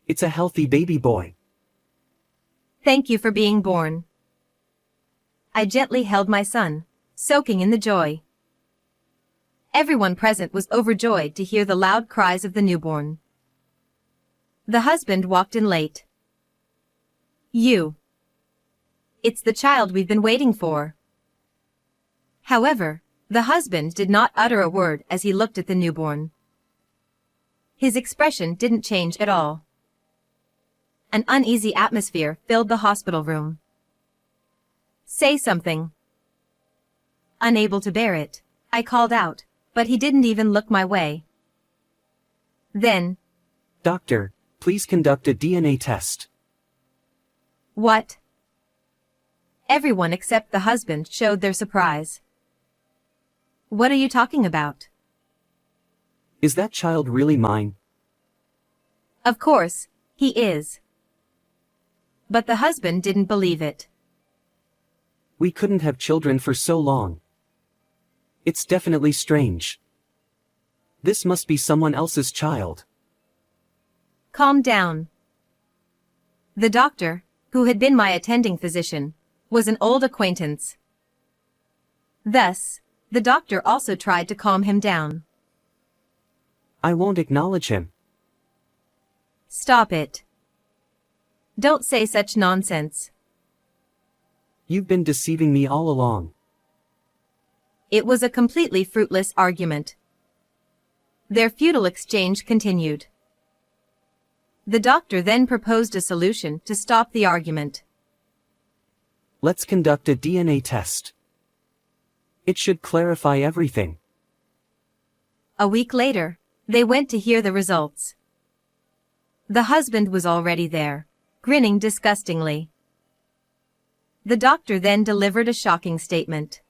It's a healthy baby boy. Thank you for being born. I gently held my son, soaking in the joy. Everyone present was overjoyed to hear the loud cries of the newborn. The husband walked in late. It's the child we've been waiting for. However, the husband did not utter a word as he looked at the newborn. His expression didn't change at all. An uneasy atmosphere filled the hospital room. Say something. Unable to bear it, I called out, but he didn't even look my way. Then, Doctor, please conduct a DNA test. what? Everyone except the husband showed their surprise. What are you talking about? Is that child really mine? Of course, he is. But the husband didn't believe it. We couldn't have children for so long. It's definitely strange. This must be someone else's child. Calm down. The doctor, who had been my attending physician, was an old acquaintance. Thus, the doctor also tried to calm him down. I won't acknowledge him. Stop it. Don't say such nonsense. You've been deceiving me all along. It was a completely fruitless argument. Their futile exchange continued. The doctor then proposed a solution to stop the argument. Let's conduct a DNA test. It should clarify everything. A week later, they went to hear the results. The husband was already there, grinning disgustingly. The doctor then delivered a shocking statement.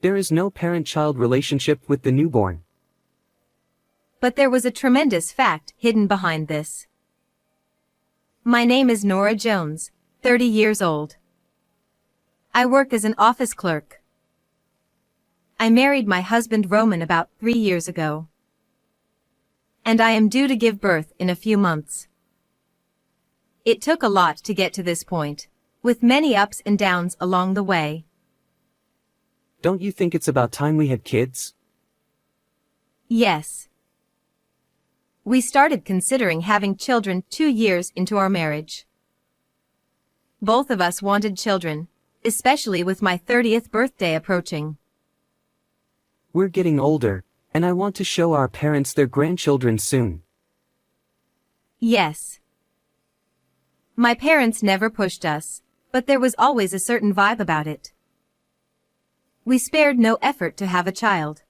There is no parent-child relationship with the newborn. But there was a tremendous fact hidden behind this. My name is Nora Jones, 30 years old. I work as an office clerk. I married my husband Roman about 3 years ago. And I am due to give birth in a few months. It took a lot to get to this point, with many ups and downs along the way. Don't you think it's about time we had kids? Yes. We started considering having children 2 years into our marriage. Both of us wanted children, especially with my 30th birthday approaching. We're getting older, and I want to show our parents their grandchildren soon. Yes. My parents never pushed us, but there was always a certain vibe about it. We spared no effort to have a child.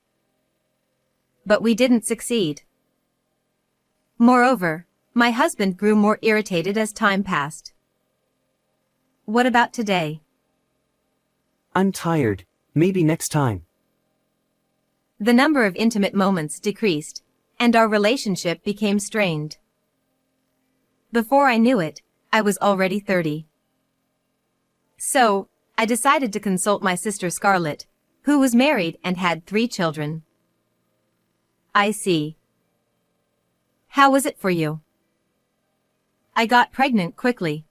But we didn't succeed. Moreover, my husband grew more irritated as time passed. What about today? I'm tired. Maybe next time. The number of intimate moments decreased, and our relationship became strained. Before I knew it, I was already 30. So, I decided to consult my sister Scarlett, who was married and had 3 children. I see. How was it for you? I got pregnant quickly.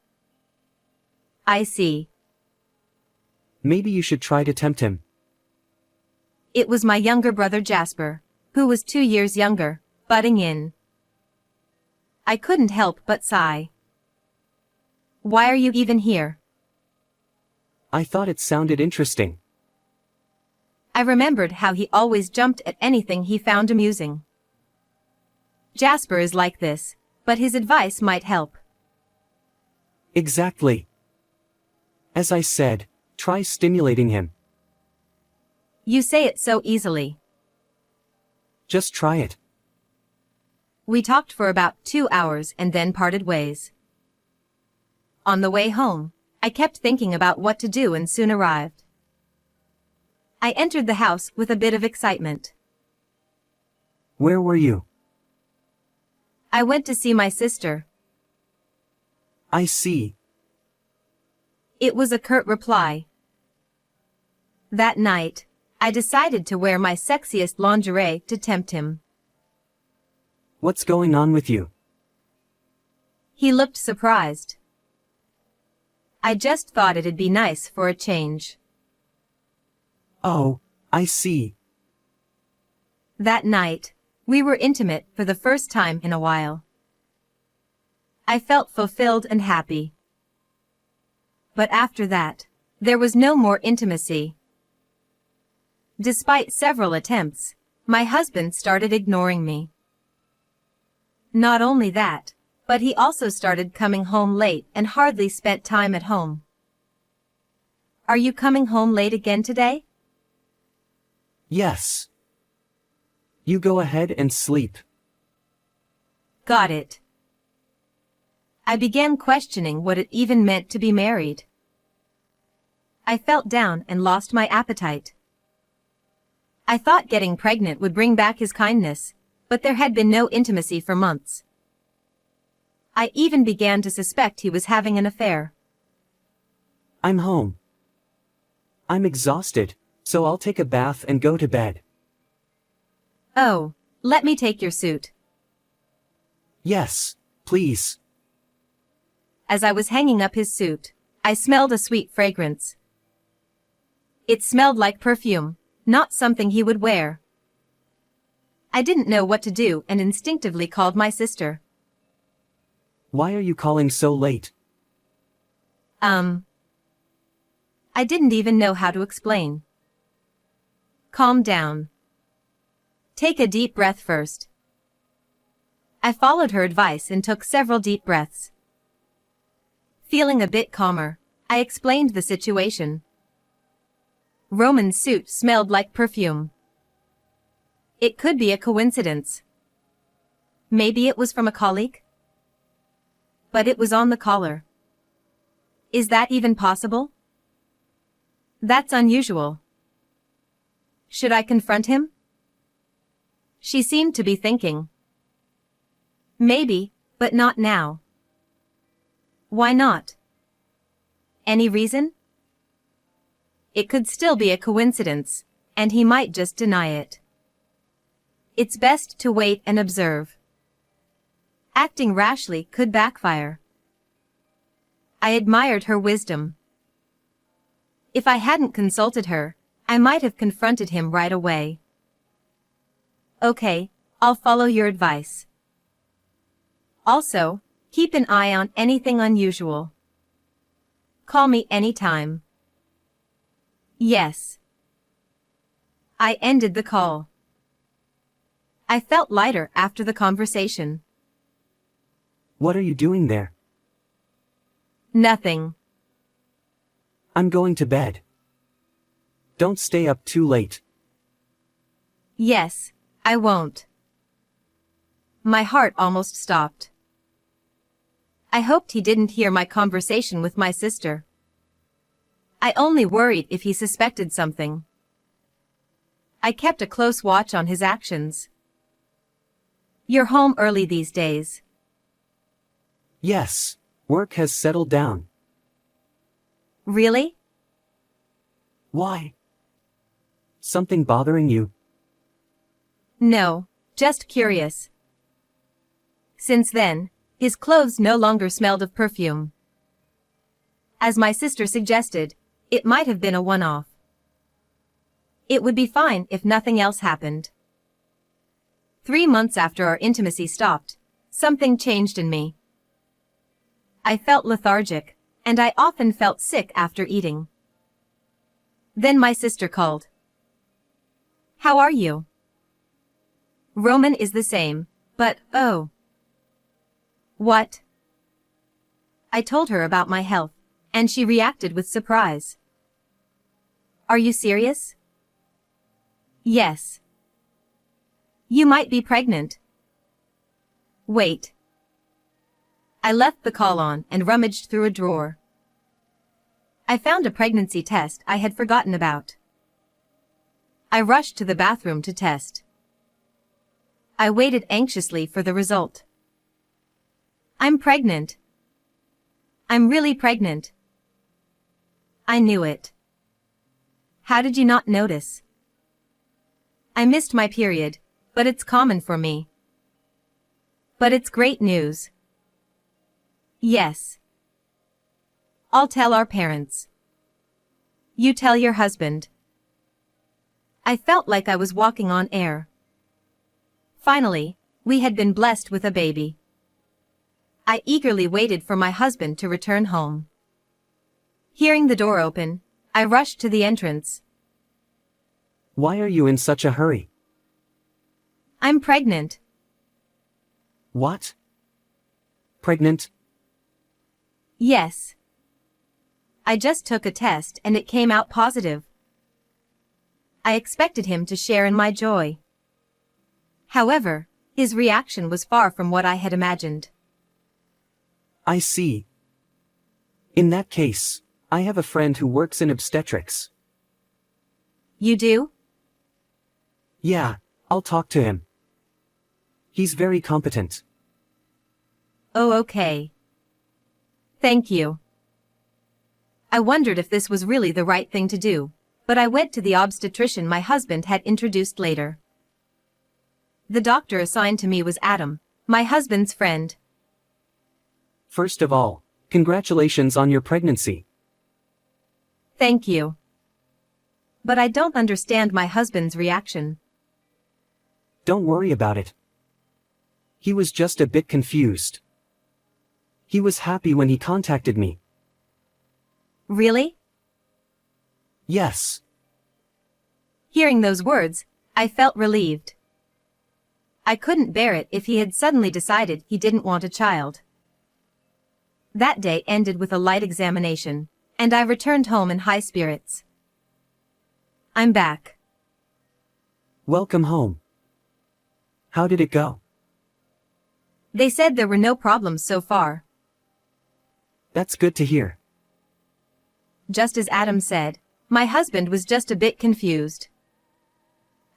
I see. Maybe you should try to tempt him. It was my younger brother Jasper, who was 2 years younger, butting in. I couldn't help but sigh. Why are you even here? I thought it sounded interesting. I remembered how he always jumped at anything he found amusing. Jasper is like this, but his advice might help. Exactly. As I said, try stimulating him. You say it so easily. Just try it. We talked for about 2 hours and then parted ways. On the way home, I kept thinking about what to do and soon arrived. I entered the house with a bit of excitement. Where were you? I went to see my sister. I see. It was a curt reply. That night, I decided to wear my sexiest lingerie to tempt him. What's going on with you? He looked surprised. I just thought it'd be nice for a change. Oh, I see. That night, we were intimate for the first time in a while. I felt fulfilled and happy. But after that, there was no more intimacy. Despite several attempts, my husband started ignoring me. Not only that, but he also started coming home late and hardly spent time at home. Are you coming home late again today? Yes. You go ahead and sleep. Got it. I began questioning what it even meant to be married. I felt down and lost my appetite. I thought getting pregnant would bring back his kindness, but there had been no intimacy for months. I even began to suspect he was having an affair. I'm home. I'm exhausted, so I'll take a bath and go to bed. Oh, let me take your suit. Yes, please. As I was hanging up his suit, I smelled a sweet fragrance. It smelled like perfume, not something he would wear. I didn't know what to do and instinctively called my sister. Why are you calling so late? I didn't even know how to explain. Calm down. Take a deep breath first. I followed her advice and took several deep breaths. Feeling a bit calmer, I explained the situation. Roman's suit smelled like perfume. It could be a coincidence. Maybe it was from a colleague? But it was on the collar. Is that even possible? That's unusual. Should I confront him? She seemed to be thinking. Maybe, but not now. Why not? Any reason? It could still be a coincidence, and he might just deny it. It's best to wait and observe. Acting rashly could backfire. I admired her wisdom. If I hadn't consulted her, I might have confronted him right away. Okay, I'll follow your advice. Also, keep an eye on anything unusual. Call me anytime. Yes. I ended the call. I felt lighter after the conversation. What are you doing there? Nothing. I'm going to bed. Don't stay up too late. Yes, I won't. My heart almost stopped. I hoped he didn't hear my conversation with my sister. I only worried if he suspected something. I kept a close watch on his actions. You're home early these days. Yes, work has settled down. Really? Why? Something bothering you? No, just curious. Since then, his clothes no longer smelled of perfume. As my sister suggested, it might have been a one-off. It would be fine if nothing else happened. 3 months after our intimacy stopped, something changed in me. I felt lethargic, and I often felt sick after eating. Then my sister called. How are you? Roman is the same, but oh. What? I told her about my health, and she reacted with surprise. Are you serious? Yes. You might be pregnant. Wait. I left the call on and rummaged through a drawer. I found a pregnancy test I had forgotten about. I rushed to the bathroom to test. I waited anxiously for the result. I'm pregnant. I'm really pregnant. I knew it. How did you not notice? I missed my period, but it's common for me. But it's great news. Yes. I'll tell our parents. You tell your husband. I felt like I was walking on air. Finally, we had been blessed with a baby. I eagerly waited for my husband to return home. Hearing the door open, I rushed to the entrance. Why are you in such a hurry? I'm pregnant. What? Pregnant? Yes. I just took a test and it came out positive. I expected him to share in my joy. However, his reaction was far from what I had imagined. I see. In that case, I have a friend who works in obstetrics. You do? Yeah, I'll talk to him. He's very competent. Oh, okay. Thank you. I wondered if this was really the right thing to do, but I went to the obstetrician my husband had introduced later. The doctor assigned to me was Adam, my husband's friend. First of all, congratulations on your pregnancy. Thank you. But I don't understand my husband's reaction. Don't worry about it. He was just a bit confused. He was happy when he contacted me. Really? Yes. Hearing those words, I felt relieved. I couldn't bear it if he had suddenly decided he didn't want a child. That day ended with a light examination, and I returned home in high spirits. I'm back. Welcome home. How did it go? They said there were no problems so far. That's good to hear. Just as Adam said, my husband was just a bit confused.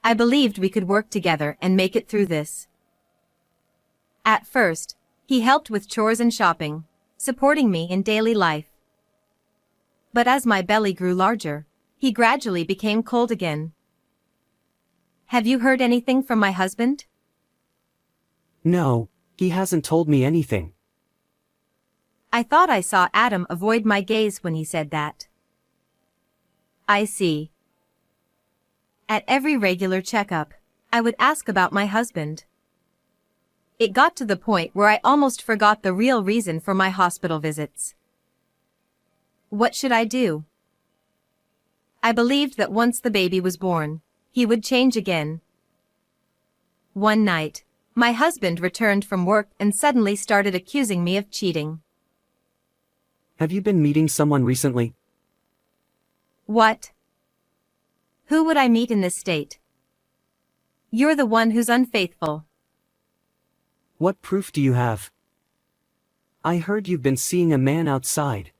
I believed we could work together and make it through this. At first, he helped with chores and shopping, supporting me in daily life. But as my belly grew larger, he gradually became cold again. Have you heard anything from my husband? No, he hasn't told me anything. I thought I saw Adam avoid my gaze when he said that. I see. At every regular checkup, I would ask about my husband. It got to the point where I almost forgot the real reason for my hospital visits. What should I do? I believed that once the baby was born, he would change again. One night, my husband returned from work and suddenly started accusing me of cheating. Have you been meeting someone recently? What? Who would I meet in this state? You're the one who's unfaithful. What proof do you have? I heard you've been seeing a man outside.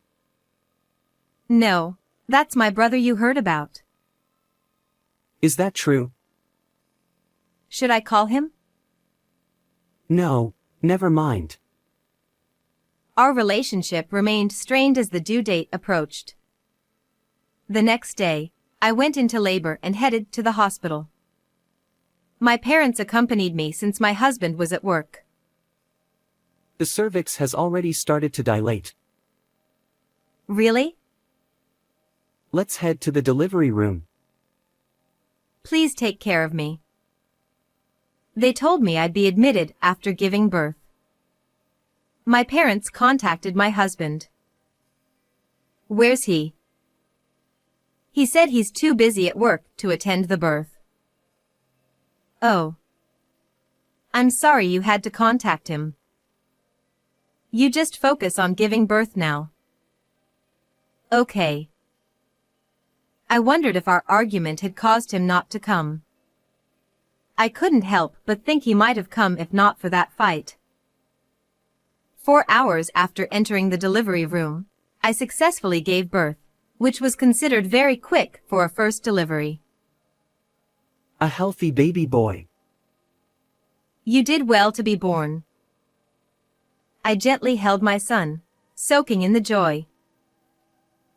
No, that's my brother you heard about. Is that true? Should I call him? No, never mind. Our relationship remained strained as the due date approached. The next day, I went into labor and headed to the hospital. My parents accompanied me since my husband was at work. The cervix has already started to dilate. Really? Let's head to the delivery room. Please take care of me. They told me I'd be admitted after giving birth. My parents contacted my husband. Where's he? He said he's too busy at work to attend the birth. Oh. I'm sorry you had to contact him. You just focus on giving birth now. Okay. I wondered if our argument had caused him not to come. I couldn't help but think he might have come if not for that fight. 4 hours after entering the delivery room, I successfully gave birth, which was considered very quick for a first delivery. A healthy baby boy. You did well to be born. I gently held my son, soaking in the joy.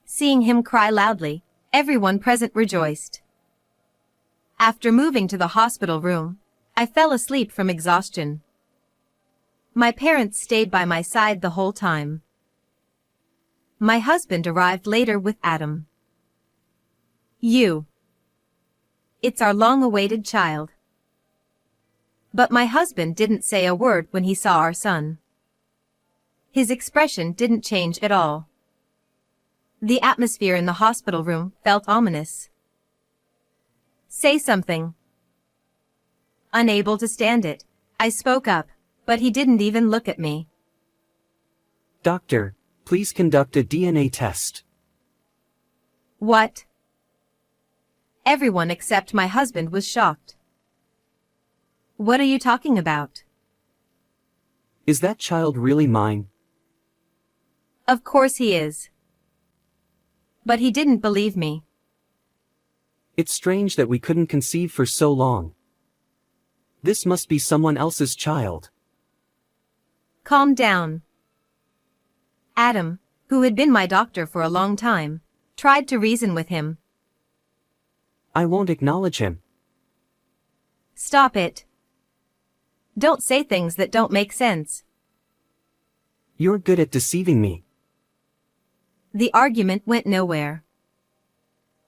Seeing him cry loudly, everyone present rejoiced. After moving to the hospital room, I fell asleep from exhaustion. My parents stayed by my side the whole time. My husband arrived later with Adam. It's our long-awaited child. But my husband didn't say a word when he saw our son. His expression didn't change at all. The atmosphere in the hospital room felt ominous. Say something. Unable to stand it, I spoke up, but he didn't even look at me. Doctor, please conduct a DNA test. What? Everyone except my husband was shocked. What are you talking about? Is that child really mine? Of course he is. But he didn't believe me. It's strange that we couldn't conceive for so long. This must be someone else's child. Calm down. Adam, who had been my doctor for a long time, tried to reason with him. I won't acknowledge him. Stop it. Don't say things that don't make sense. You're good at deceiving me. The argument went nowhere.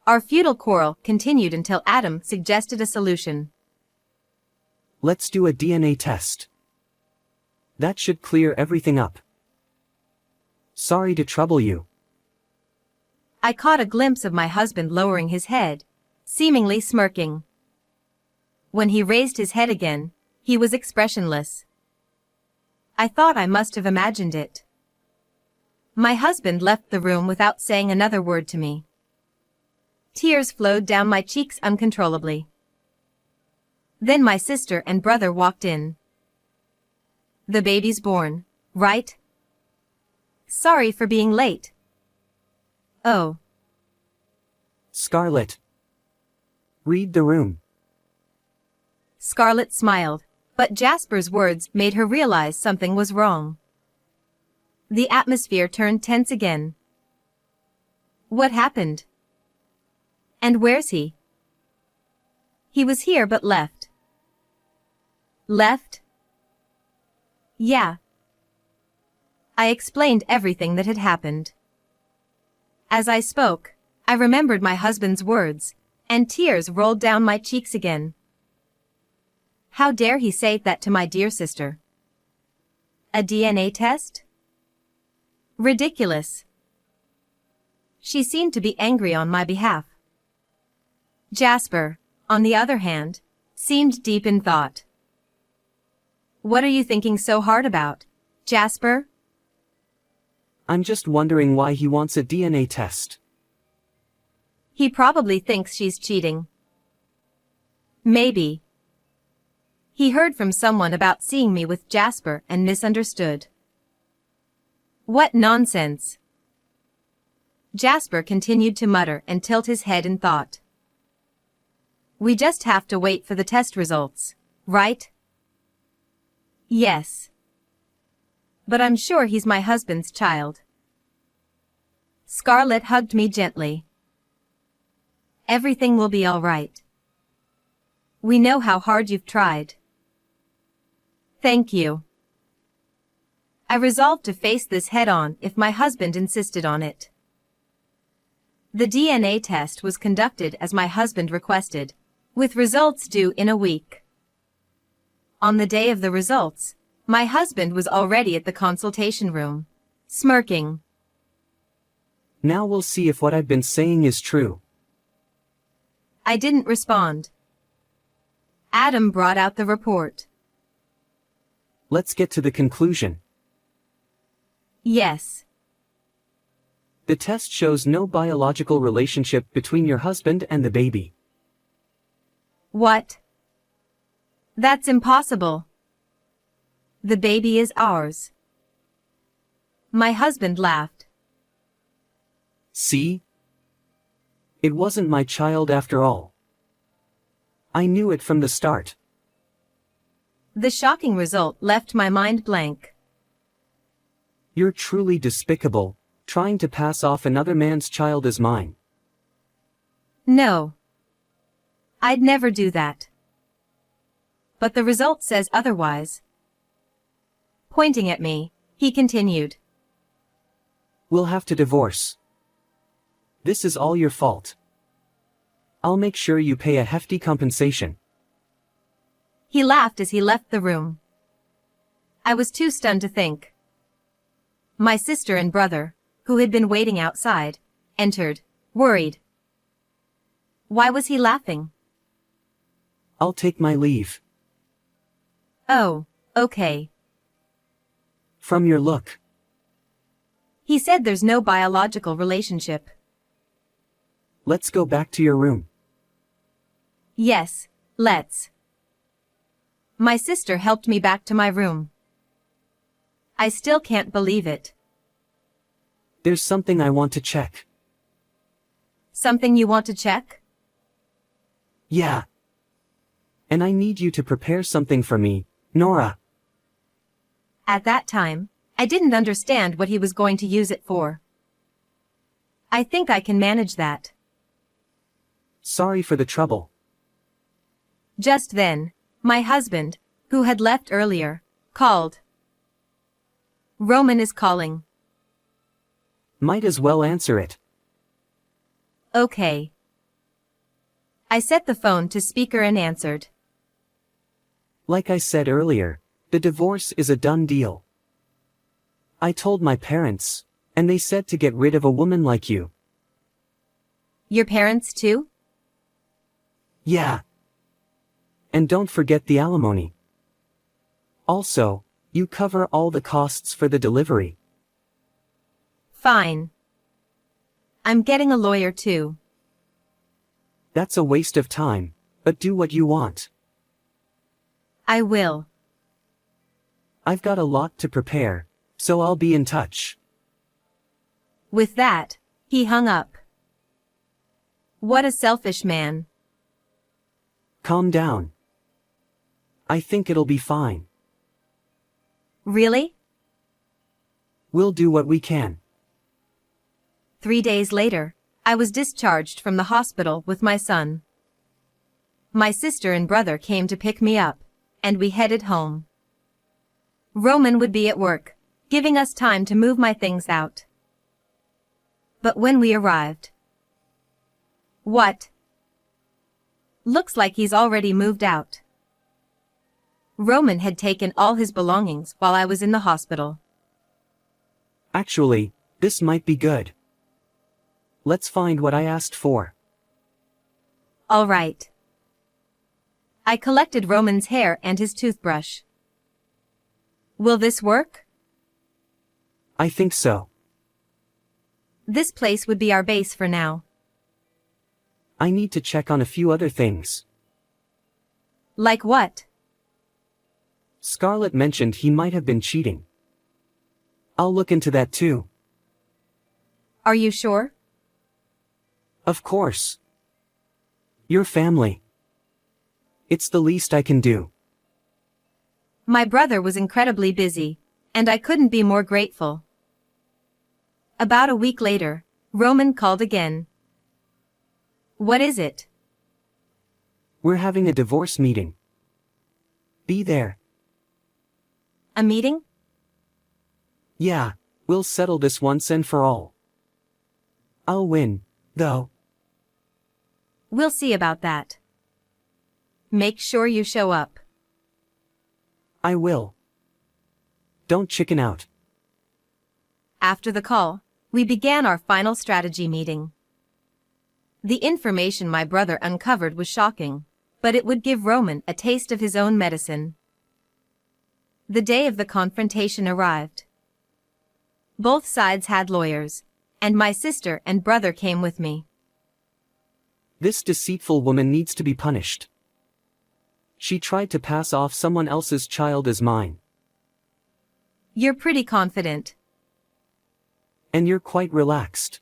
Our futile quarrel continued until Adam suggested a solution. Let's do a DNA test. That should clear everything up. Sorry to trouble you. I caught a glimpse of my husband lowering his head, seemingly smirking. When he raised his head again, he was expressionless. I thought I must have imagined it. My husband left the room without saying another word to me. Tears flowed down my cheeks uncontrollably. Then my sister and brother walked in. The baby's born, right? Sorry for being late. Oh. Scarlett. Read the room. Scarlett smiled, but Jasper's words made her realize something was wrong. The atmosphere turned tense again. What happened? And where's he? He was here but left. Left? Yeah. I explained everything that had happened. As I spoke, I remembered my husband's words, and tears rolled down my cheeks again. How dare he say that to my dear sister? A DNA test? Ridiculous. She seemed to be angry on my behalf. Jasper, on the other hand, seemed deep in thought. What are you thinking so hard about, Jasper? I'm just wondering why he wants a DNA test. He probably thinks she's cheating. Maybe. He heard from someone about seeing me with Jasper and misunderstood. What nonsense. Jasper continued to mutter and tilt his head in thought. We just have to wait for the test results, right? Yes. But I'm sure he's my husband's child. Scarlett hugged me gently. Everything will be all right. We know how hard you've tried. Thank you. I resolved to face this head-on if my husband insisted on it. The DNA test was conducted as my husband requested, with results due in a week. On the day of the results, my husband was already at the consultation room, smirking. Now we'll see if what I've been saying is true. I didn't respond. Adam brought out the report. Let's get to the conclusion. Yes. The test shows no biological relationship between your husband and the baby. What? That's impossible. The baby is ours. My husband laughed. See? It wasn't my child after all. I knew it from the start. The shocking result left my mind blank. You're truly despicable, trying to pass off another man's child as mine. No. I'd never do that. But the result says otherwise. Pointing at me, he continued. We'll have to divorce. This is all your fault. I'll make sure you pay a hefty compensation. He laughed as he left the room. I was too stunned to think. My sister and brother, who had been waiting outside, entered, worried. Why was he laughing? I'll take my leave. Oh, okay. From your look. He said there's no biological relationship. Let's go back to your room. Yes, let's. My sister helped me back to my room. I still can't believe it. There's something I want to check. Something you want to check? Yeah. And I need you to prepare something for me, Nora. At that time, I didn't understand what he was going to use it for. I think I can manage that. Sorry for the trouble. Just then, my husband, who had left earlier, called. Roman is calling. Might as well answer it. Okay. I set the phone to speaker and answered. Like I said earlier, the divorce is a done deal. I told my parents, and they said to get rid of a woman like you. Your parents too? Yeah. And don't forget the alimony. Also, you cover all the costs for the delivery. Fine. I'm getting a lawyer too. That's a waste of time, but do what you want. I will. I've got a lot to prepare, so I'll be in touch. With that, he hung up. What a selfish man. Calm down. I think it'll be fine. Really? We'll do what we can. 3 days later, I was discharged from the hospital with my son. My sister and brother came to pick me up, and we headed home. Roman would be at work, giving us time to move my things out. But when we arrived... What? Looks like he's already moved out. Roman had taken all his belongings while I was in the hospital. Actually, this might be good. Let's find what I asked for. All right. I collected Roman's hair and his toothbrush. Will this work? I think so. This place would be our base for now. I need to check on a few other things. Like what? Scarlett mentioned he might have been cheating. I'll look into that too. Are you sure? Of course. Your family. It's the least I can do. My brother was incredibly busy, and I couldn't be more grateful. About a week later, Roman called again. What is it? We're having a divorce meeting. Be there. A meeting? Yeah, we'll settle this once and for all. I'll win, though. We'll see about that. Make sure you show up. I will. Don't chicken out. After the call, we began our final strategy meeting. The information my brother uncovered was shocking, but it would give Roman a taste of his own medicine. The day of the confrontation arrived. Both sides had lawyers, and my sister and brother came with me. This deceitful woman needs to be punished. She tried to pass off someone else's child as mine. You're pretty confident. And you're quite relaxed.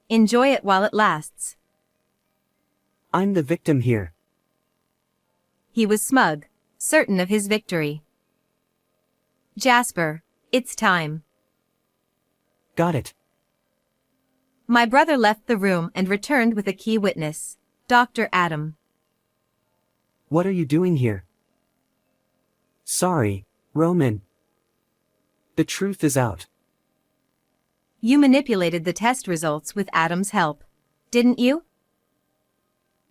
Enjoy it while it lasts. I'm the victim here. He was smug, certain of his victory. Jasper, it's time. Got it. My brother left the room and returned with a key witness, Dr. Adam. What are you doing here? Sorry, Roman. The truth is out. You manipulated the test results with Adam's help, didn't you?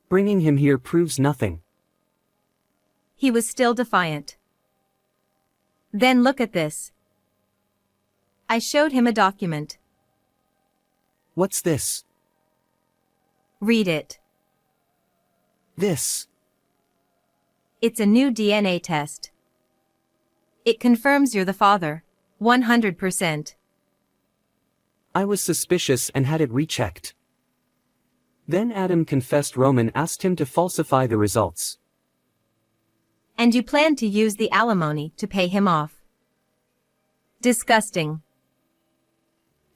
Bringing him here proves nothing. He was still defiant. Then look at this. I showed him a document. What's this? Read it. This. It's a new DNA test. It confirms you're the father, 100%. I was suspicious and had it rechecked. Then Adam confessed Roman asked him to falsify the results. And you planned to use the alimony to pay him off. Disgusting.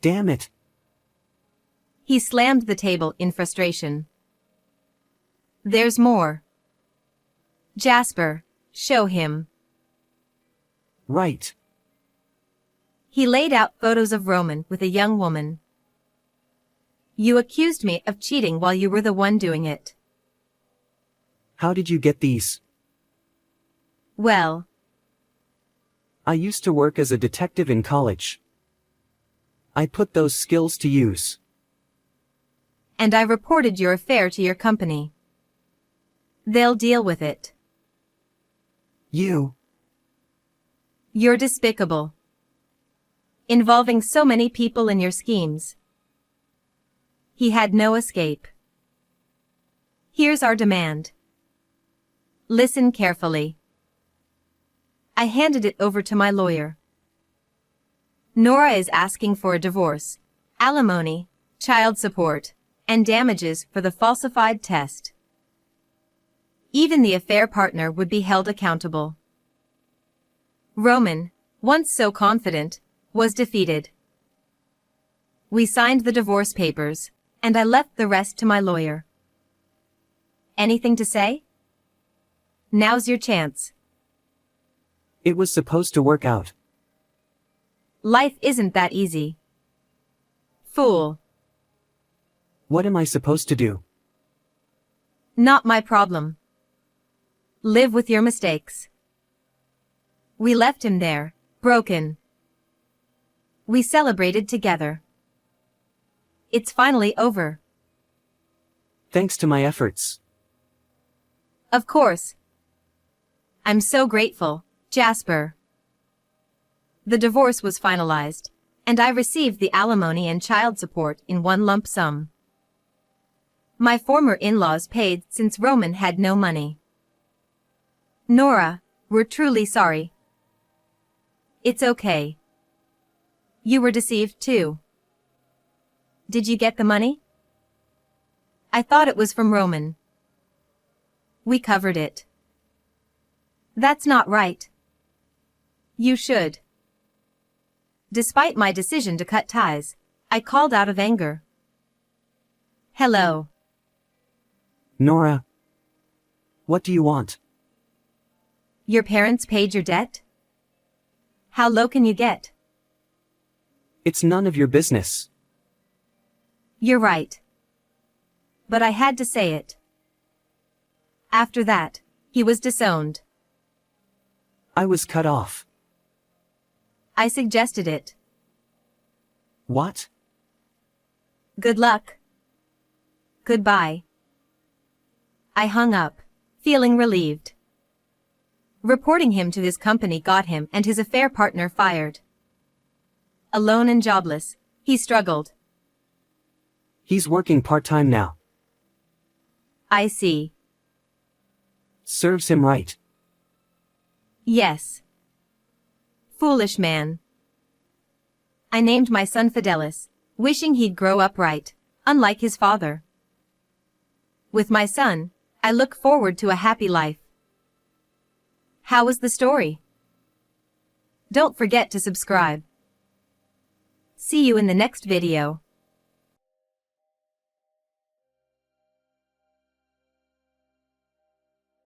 Damn it. He slammed the table in frustration. There's more. Jasper, show him. Right. He laid out photos of Roman with a young woman. You accused me of cheating while you were the one doing it. How did you get these? Well, I used to work as a detective in college. I put those skills to use. and I reported your affair to your company. They'll deal with it. You're despicable. Involving so many people in your schemes. He had no escape. Here's our demand. Listen carefully. I handed it over to my lawyer. Nora is asking for a divorce, alimony, child support, and damages for the falsified test. Even the affair partner would be held accountable. Roman, once so confident, was defeated. We signed the divorce papers, and I left the rest to my lawyer. Anything to say? Now's your chance. It was supposed to work out. Life isn't that easy. Fool. What am I supposed to do? Not my problem. Live with your mistakes. We left him there, broken. We celebrated together. It's finally over. Thanks to my efforts. Of course. I'm so grateful, Jasper. The divorce was finalized, and I received the alimony and child support in one lump sum. My former in-laws paid since Roman had no money. Nora, we're truly sorry. It's okay. You were deceived too. Did you get the money? I thought it was from Roman. We covered it. That's not right. You should. Despite my decision to cut ties, I called out of anger. Hello. Nora. What do you want? Your parents paid your debt? How low can you get? It's none of your business. You're right. But I had to say it. After that, he was disowned. I was cut off. I suggested it. What? Good luck. Goodbye. I hung up, feeling relieved. Reporting him to his company got him and his affair partner fired. Alone and jobless, he struggled. He's working part-time now. I see. Serves him right. Yes. Foolish man. I named my son Fidelis, wishing he'd grow up right, unlike his father. With my son, I look forward to a happy life. How was the story? Don't forget to subscribe. See you in the next video.